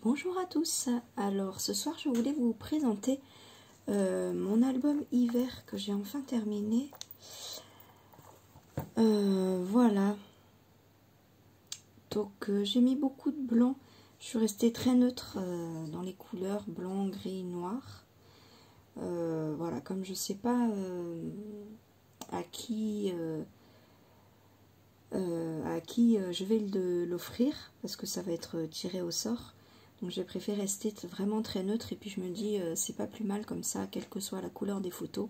Bonjour à tous. Alors ce soir je voulais vous présenter mon album hiver que j'ai enfin terminé. Voilà. Donc j'ai mis beaucoup de blanc. Je suis restée très neutre dans les couleurs blanc, gris, noir. Voilà, comme je sais pas à qui je vais l'offrir parce que ça va être tiré au sort. Donc j'ai préféré rester vraiment très neutre et puis je me dis c'est pas plus mal comme ça, quelle que soit la couleur des photos.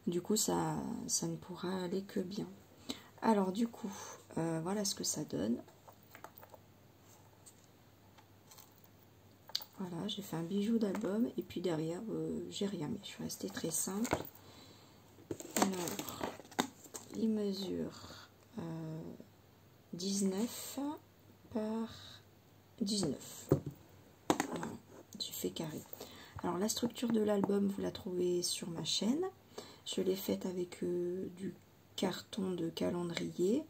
Du coup ça ne pourra aller que bien. Alors du coup voilà ce que ça donne. Voilà, j'ai fait un bijou d'album et puis derrière j'ai rien mis, je suis restée très simple. Alors il mesure 19 par 19. Voilà, tu fais carré. Alors la structure de l'album vous la trouvez sur ma chaîne. Je l'ai faite avec du carton de calendrier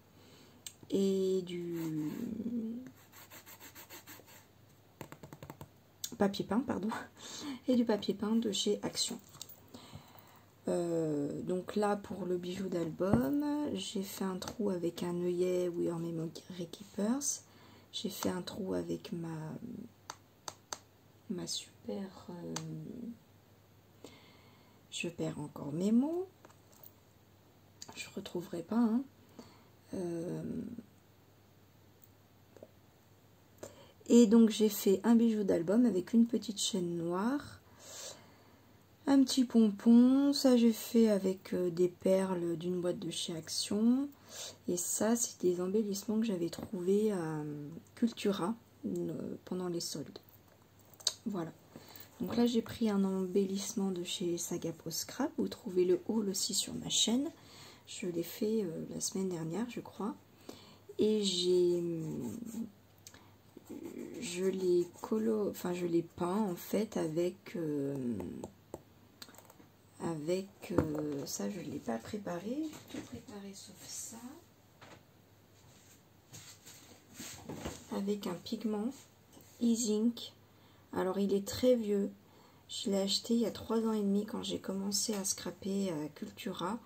et du papier peint, pardon, et du papier peint de chez Action. Donc là pour le bijou d'album, j'ai fait un trou avec un œillet We Are Memory Keepers. J'ai fait un trou avec ma super... je perds encore mes mots. Je retrouverai pas. Hein. Et donc j'ai fait un bijou d'album avec une petite chaîne noire. Un petit pompon, ça j'ai fait avec des perles d'une boîte de chez Action. Et ça c'est des embellissements que j'avais trouvés à Cultura pendant les soldes. Voilà. Donc là j'ai pris un embellissement de chez Sagapo Scrap. Vous trouvez le haul aussi sur ma chaîne. Je l'ai fait la semaine dernière je crois. Et je l'ai peint en fait avec... ça je ne l'ai pas préparé, j'ai tout préparé sauf ça, avec un pigment E-Zinc. Alors il est très vieux, je l'ai acheté il y a 3 ans et demi quand j'ai commencé à scraper à Cultura.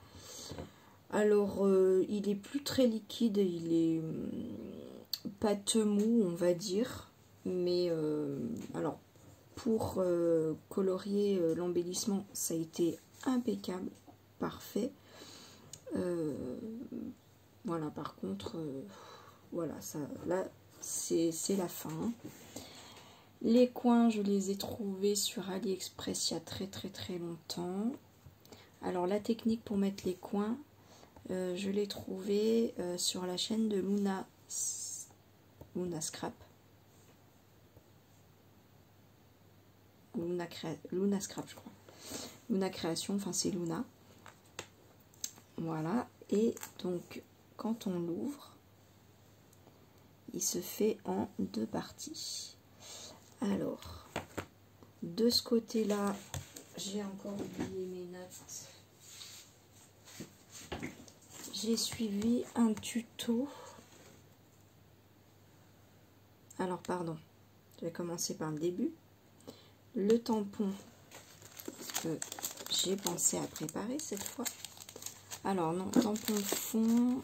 Alors il est plus très liquide, il est pâteux mou on va dire, mais alors pour colorier l'embellissement ça a été impeccable, parfait. Voilà, par contre voilà, ça là c'est la fin. Les coins je les ai trouvés sur AliExpress il y a très longtemps. Alors la technique pour mettre les coins je l'ai trouvé sur la chaîne de Luna Scrap. Luna Scrap je crois. Luna Création, enfin c'est Luna. Voilà, et donc quand on l'ouvre, il se fait en 2 parties. Alors, de ce côté-là, j'ai encore oublié mes notes. J'ai suivi un tuto. Alors, pardon, je vais commencer par le début. Le tampon que j'ai pensé à préparer cette fois. Alors non, tampon de fond.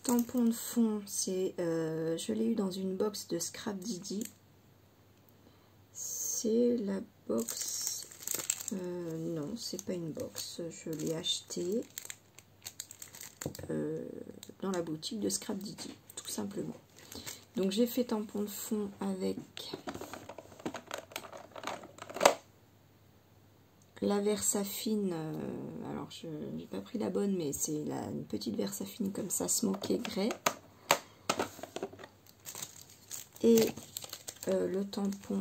Tampon de fond, c'est je l'ai eu dans une box de Scrap Didi. C'est la box. Non, c'est pas une box. Je l'ai acheté dans la boutique de Scrap Didi, tout simplement. Donc j'ai fait tampon de fond avec la Versafine, alors je n'ai pas pris la bonne, mais c'est une petite Versafine comme ça, smoké grey. Et le tampon,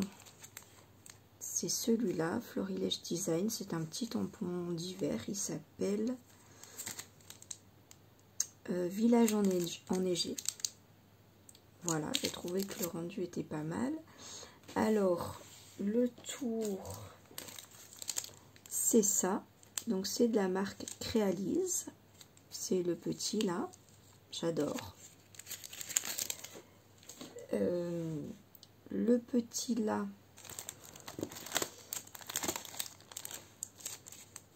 c'est celui-là, Florilège Design, c'est un petit tampon d'hiver, il s'appelle Village enneigé. Voilà, j'ai trouvé que le rendu était pas mal. Alors, le tour... c'est ça, donc c'est de la marque Créalise, c'est le petit là, j'adore. le petit là,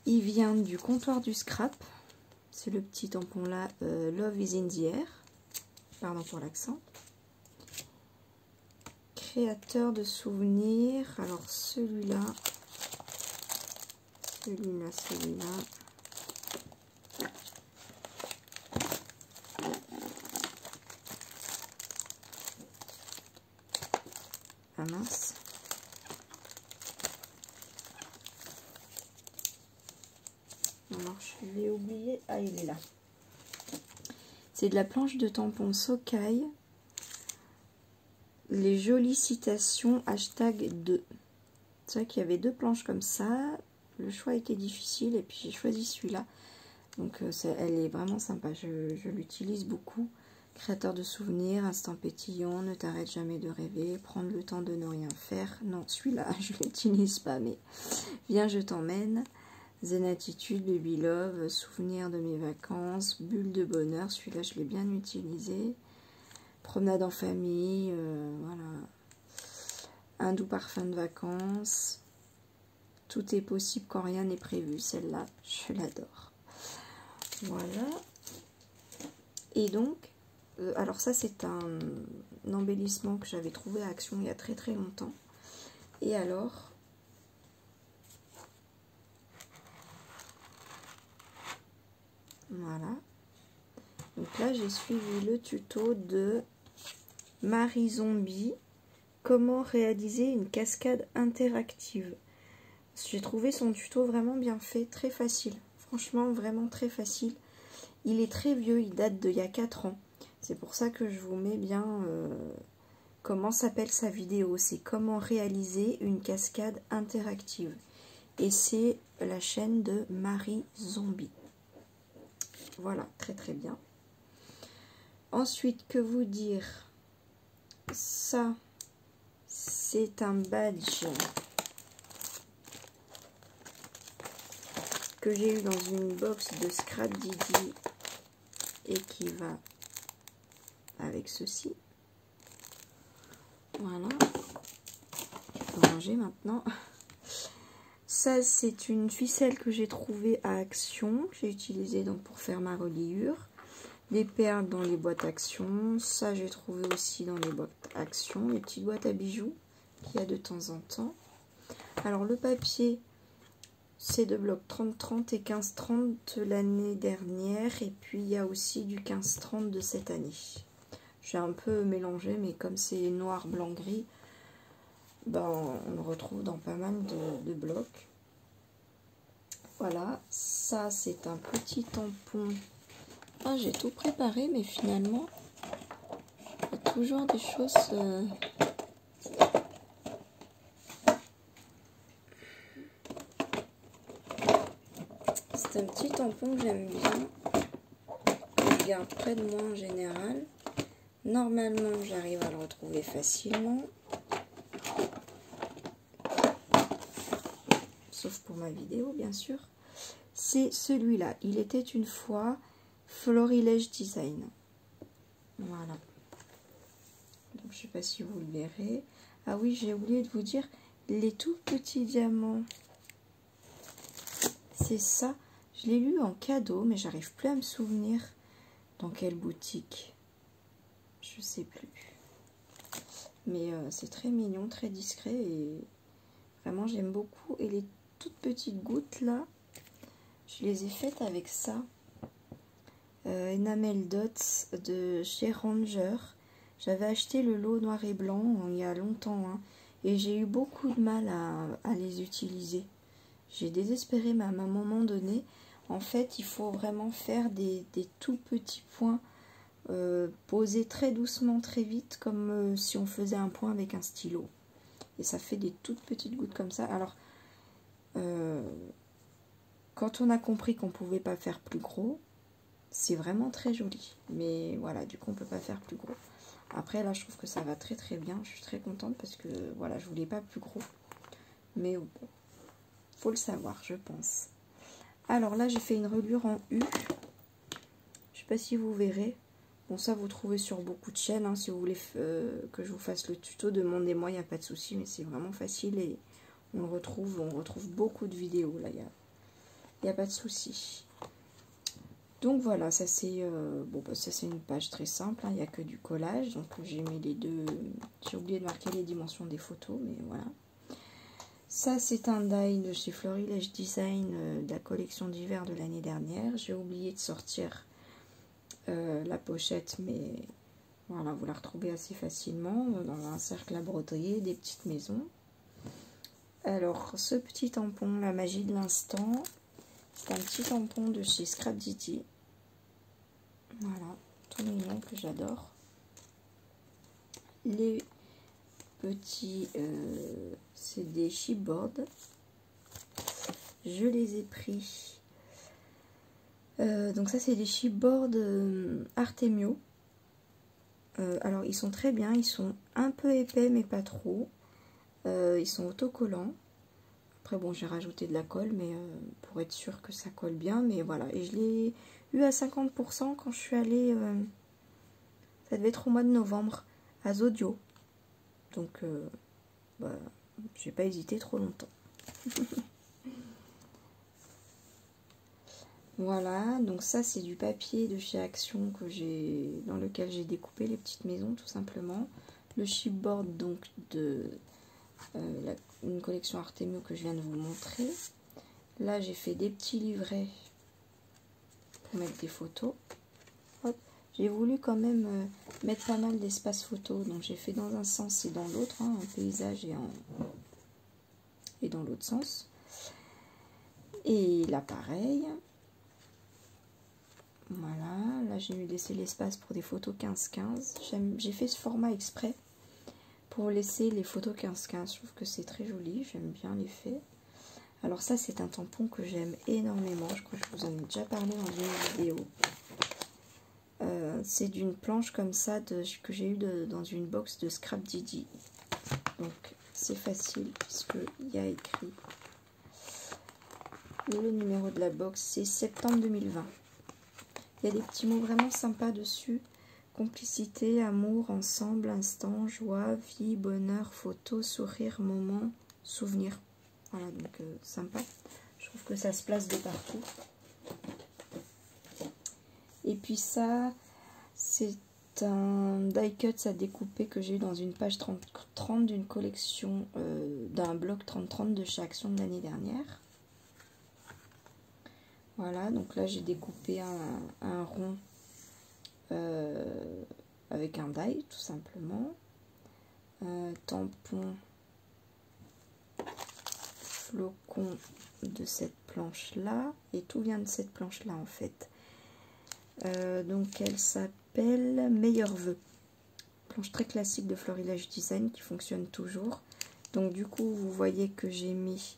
il vient du comptoir du scrap. C'est le petit tampon là, Love is in the air. Pardon pour l'accent. Créateur de souvenirs. Alors celui-là, celui-là. Ah mince. Alors je l'ai oublié. Ah, il est là. C'est de la planche de tampon Sokai. Les jolies citations #2. C'est vrai qu'il y avait 2 planches comme ça. Le choix était difficile et puis j'ai choisi celui-là. Donc elle est vraiment sympa. Je l'utilise beaucoup. Créateur de souvenirs, instant pétillant, ne t'arrête jamais de rêver, prendre le temps de ne rien faire. Non, celui-là, je ne l'utilise pas, mais viens, je t'emmène. Zen attitude, baby love, souvenir de mes vacances, bulle de bonheur, celui-là je l'ai bien utilisé. Promenade en famille, voilà. Un doux parfum de vacances. Tout est possible quand rien n'est prévu. Celle-là, je l'adore. Voilà. Et donc, alors ça c'est un embellissement que j'avais trouvé à Action il y a très très longtemps. Et alors, voilà. Donc là, j'ai suivi le tuto de Marie Zombie. Comment réaliser une cascade interactive. J'ai trouvé son tuto vraiment bien fait, très facile. Franchement, vraiment très facile. Il est très vieux, il date d'il y a 4 ans. C'est pour ça que je vous mets bien comment s'appelle sa vidéo. C'est comment réaliser une cascade interactive. Et c'est la chaîne de Marie Zombie. Voilà, très très bien. Ensuite, que vous dire? Ça, c'est un badge que j'ai eu dans une box de Scrap Didi et qui va avec ceci. Voilà. Je peux ranger maintenant. Ça, c'est une ficelle que j'ai trouvée à Action. J'ai utilisé donc pour faire ma reliure. Des perles dans les boîtes Action. Ça, j'ai trouvé aussi dans les boîtes Action. Les petites boîtes à bijoux qu'il y a de temps en temps. Alors, le papier, c'est de bloc 30-30 et 15-30 l'année dernière. Et puis, il y a aussi du 15-30 de cette année. J'ai un peu mélangé, mais comme c'est noir, blanc, gris, ben, on le retrouve dans pas mal de blocs. Voilà, ça c'est un petit tampon. Ah, j'ai tout préparé, mais finalement, il y a toujours des choses... C'est un petit tampon que j'aime bien, que je garde près de moi en général. Normalement, j'arrive à le retrouver facilement. Sauf pour ma vidéo, bien sûr. C'est celui-là. Il était une fois Florilège Design. Voilà. Donc, je ne sais pas si vous le verrez. Ah oui, j'ai oublié de vous dire, les tout petits diamants. C'est ça. Je l'ai lu en cadeau, mais j'arrive plus à me souvenir dans quelle boutique. Je sais plus. Mais c'est très mignon, très discret et vraiment j'aime beaucoup. Et les toutes petites gouttes là, je les ai faites avec ça. Enamel Dots de chez Ranger. J'avais acheté le lot noir et blanc il y a longtemps hein, et j'ai eu beaucoup de mal à les utiliser. J'ai désespéré même à un moment donné. En fait, il faut vraiment faire des tout petits points posés très doucement, très vite, comme si on faisait un point avec un stylo. Et ça fait des toutes petites gouttes comme ça. Alors, quand on a compris qu'on ne pouvait pas faire plus gros, c'est vraiment très joli. Mais voilà, du coup, on ne peut pas faire plus gros. Après, là, je trouve que ça va très très bien. Je suis très contente parce que, voilà, je voulais pas plus gros. Mais bon, faut le savoir, je pense. Alors là, j'ai fait une reliure en U. Je sais pas si vous verrez. Bon, ça vous trouvez sur beaucoup de chaînes, hein, si vous voulez que je vous fasse le tuto, demandez-moi, il n'y a pas de souci, mais c'est vraiment facile et on retrouve beaucoup de vidéos, là, il n'y a pas de souci. Donc voilà, ça c'est ça c'est une page très simple, hein, il n'y a que du collage, donc j'ai mis les deux, j'ai oublié de marquer les dimensions des photos, mais voilà. Ça c'est un die de chez Florilège Design, de la collection d'hiver de l'année dernière. J'ai oublié de sortir la pochette, mais voilà, vous la retrouvez assez facilement dans un cercle à broderie, des petites maisons. Alors ce petit tampon, la magie de l'instant, c'est un petit tampon de chez Scrap Didi. Voilà, tout mignon que j'adore. Les petits, c'est des chipboards. Je les ai pris. Donc ça c'est des chipboards Artemio. Alors ils sont très bien, ils sont un peu épais mais pas trop. Ils sont autocollants. Après bon, j'ai rajouté de la colle, mais pour être sûr que ça colle bien, mais voilà. Et je l'ai eu à 50% quand je suis allée, ça devait être au mois de novembre, à Zodio. Donc j'ai pas hésité trop longtemps. Voilà, donc ça c'est du papier de chez Action dans lequel j'ai découpé les petites maisons tout simplement. Le chipboard donc de une collection Artemio que je viens de vous montrer. Là j'ai fait des petits livrets pour mettre des photos. J'ai voulu quand même mettre pas mal d'espace photo, donc j'ai fait dans un sens et dans l'autre, hein, un paysage et dans l'autre sens. Et là pareil. Voilà, là j'ai laissé l'espace pour des photos 15-15. J'ai fait ce format exprès pour laisser les photos 15-15. Je trouve que c'est très joli, j'aime bien l'effet. Alors ça c'est un tampon que j'aime énormément, je crois que je vous en ai déjà parlé dans une vidéo. C'est d'une planche comme ça que j'ai eu dans une box de Scrap Didi. Donc c'est facile puisqu'il y a écrit le numéro de la box, c'est septembre 2020. Il y a des petits mots vraiment sympas dessus. Complicité, amour, ensemble, instant, joie, vie, bonheur, photo, sourire, moment, souvenir. Voilà, donc sympa. Je trouve que ça se place de partout. Et puis ça, c'est un die cut à découper que j'ai eu dans une page 30 d'une collection, d'un bloc 30-30 de chez Action de l'année dernière. Voilà, donc là j'ai découpé un rond avec un die tout simplement. Tampon, flocon de cette planche là, et tout vient de cette planche là en fait. Donc elle s'appelle Meilleurs Vœux, planche très classique de Florilège Design qui fonctionne toujours. Donc du coup vous voyez que j'ai mis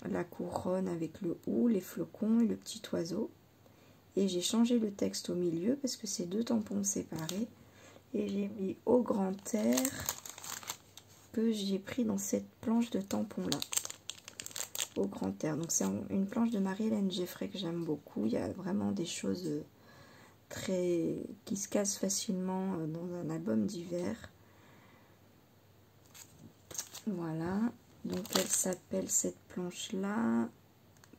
la couronne avec le ou, les flocons et le petit oiseau, et j'ai changé le texte au milieu parce que c'est deux tampons séparés, et j'ai mis au grand air que j'ai pris dans cette planche de tampon là, au grand air. Donc c'est une planche de Marie-Hélène Geffray que j'aime beaucoup. Il y a vraiment des choses qui se cassent facilement dans un album d'hiver. Voilà, donc elle s'appelle cette planche là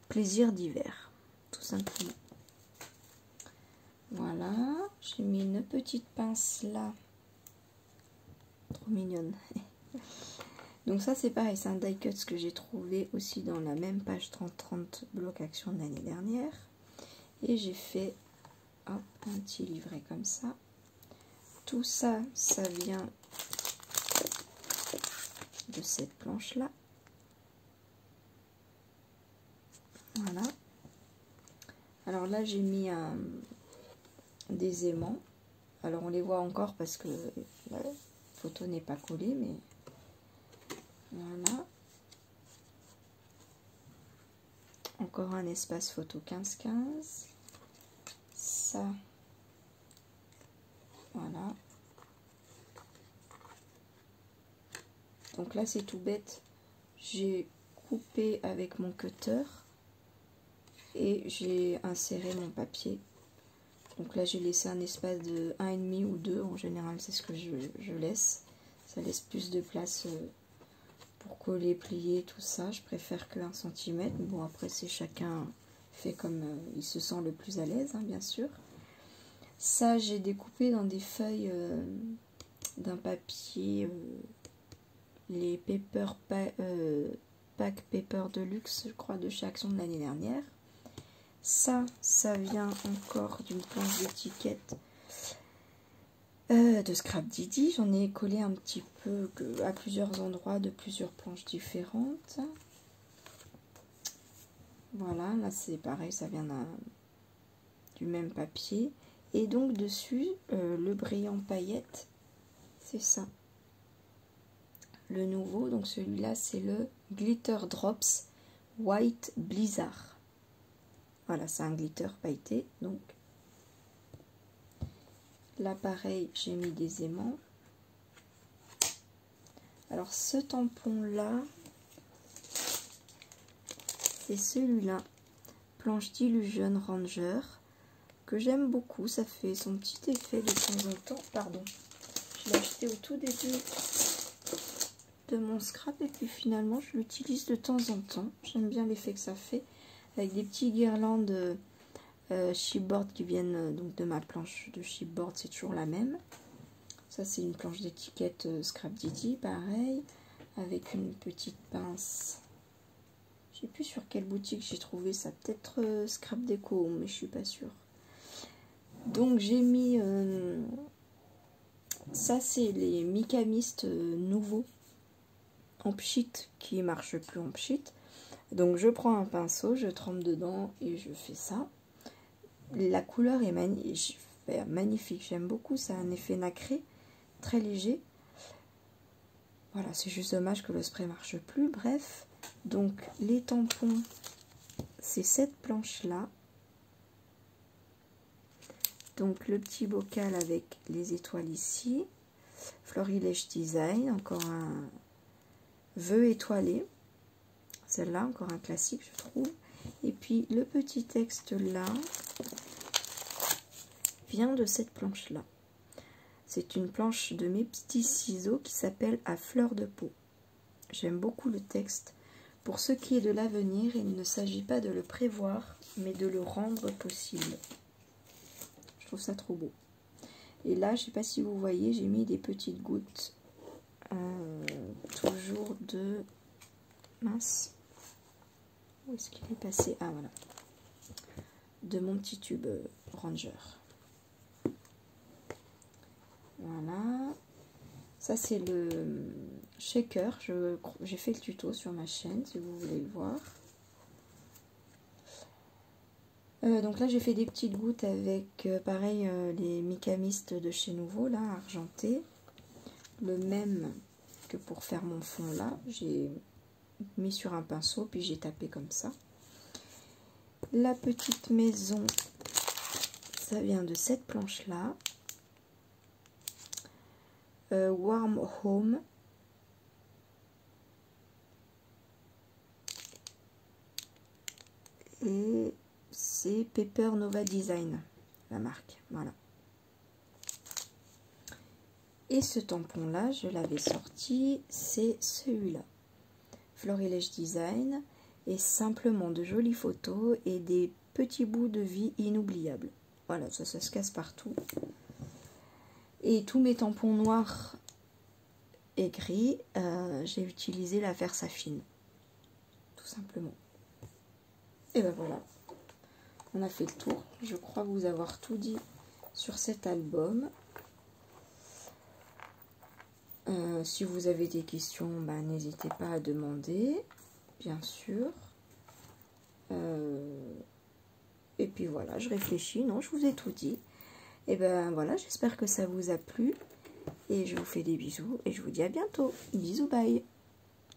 Plaisir d'hiver, tout simplement. Voilà, j'ai mis une petite pince là, trop mignonne. Donc ça c'est pareil, c'est un die cut que j'ai trouvé aussi dans la même page 30-30 bloc Action de l'année dernière. Et j'ai fait hop, un petit livret comme ça. Tout ça, ça vient de cette planche là. Voilà. Alors là j'ai mis des aimants. Alors on les voit encore parce que la photo n'est pas collée, mais voilà. Encore un espace photo 15-15. Ça, voilà. Donc là c'est tout bête. J'ai coupé avec mon cutter et j'ai inséré mon papier Donc là j'ai laissé un espace de 1,5 ou 2, en général c'est ce que je laisse. Ça laisse plus de place pour coller, plier, tout ça. Je préfère que 1 cm. Bon après c'est chacun fait comme il se sent le plus à l'aise, hein, bien sûr. Ça j'ai découpé dans des feuilles d'un papier, les Pack Paper Deluxe, je crois, de chez Action de l'année dernière. Ça vient encore d'une planche d'étiquette de Scrap Didi. J'en ai collé un petit peu à plusieurs endroits de plusieurs planches différentes. Voilà, là c'est pareil, ça vient du même papier. Et donc dessus, le brillant paillette, c'est ça. Le nouveau, donc celui-là, c'est le Glitter Drops White Blizzard. Voilà, c'est un glitter pailleté, donc. Là, pareil, j'ai mis des aimants. Alors, ce tampon-là, c'est celui-là, Planche d'Illusion Ranger, que j'aime beaucoup. Ça fait son petit effet de temps en temps. Pardon, je l'ai acheté au tout début de mon scrap et puis finalement, je l'utilise de temps en temps. J'aime bien l'effet que ça fait, avec des petits guirlandes chipboard qui viennent donc de ma planche de chipboard, c'est toujours la même. Ça c'est une planche d'étiquette Scrap Didi, pareil, avec une petite pince. Je sais plus sur quelle boutique j'ai trouvé ça, peut-être Scrap Déco, mais je suis pas sûre. Donc j'ai mis ça, c'est les Mikamistes nouveaux en pchit qui marchent plus en pchit. Donc je prends un pinceau, je trempe dedans et je fais ça. La couleur est magnifique, j'aime beaucoup, ça a un effet nacré, très léger. Voilà, c'est juste dommage que le spray marche plus, bref. Donc les tampons, c'est cette planche-là. Donc le petit bocal avec les étoiles ici. Florilège Design, encore un vœu étoilé. Celle-là, encore un classique, je trouve. Et puis le petit texte là vient de cette planche là. C'est une planche de mes petits ciseaux qui s'appelle À fleur de peau. J'aime beaucoup le texte. Pour ce qui est de l'avenir, il ne s'agit pas de le prévoir, mais de le rendre possible. Je trouve ça trop beau. Et là, je ne sais pas si vous voyez, j'ai mis des petites gouttes toujours de... Mince. Où est-ce qu'il est passé? Ah voilà. De mon petit tube Ranger. Voilà. Ça c'est le shaker. J'ai fait le tuto sur ma chaîne si vous voulez le voir. Donc là j'ai fait des petites gouttes avec pareil les Mikamistes de chez Nouveau là, argentés. Le même que pour faire mon fond là. J'ai mis sur un pinceau puis j'ai tapé comme ça. La petite maison, ça vient de cette planche là. Warm Home. Et c'est Paper Nova Design, la marque. Voilà. Et ce tampon là, je l'avais sorti, c'est celui-là. Florilège Design. Et simplement de jolies photos et des petits bouts de vie inoubliables. Voilà, ça se casse partout. Et tous mes tampons noirs et gris, j'ai utilisé la Versafine. Tout simplement. Et ben voilà. On a fait le tour. Je crois vous avoir tout dit sur cet album. Si vous avez des questions, ben, n'hésitez pas à demander. Bien sûr. Et puis voilà, je réfléchis. Non, je vous ai tout dit. Et ben voilà, j'espère que ça vous a plu. Et je vous fais des bisous. Et je vous dis à bientôt. Bisous, bye.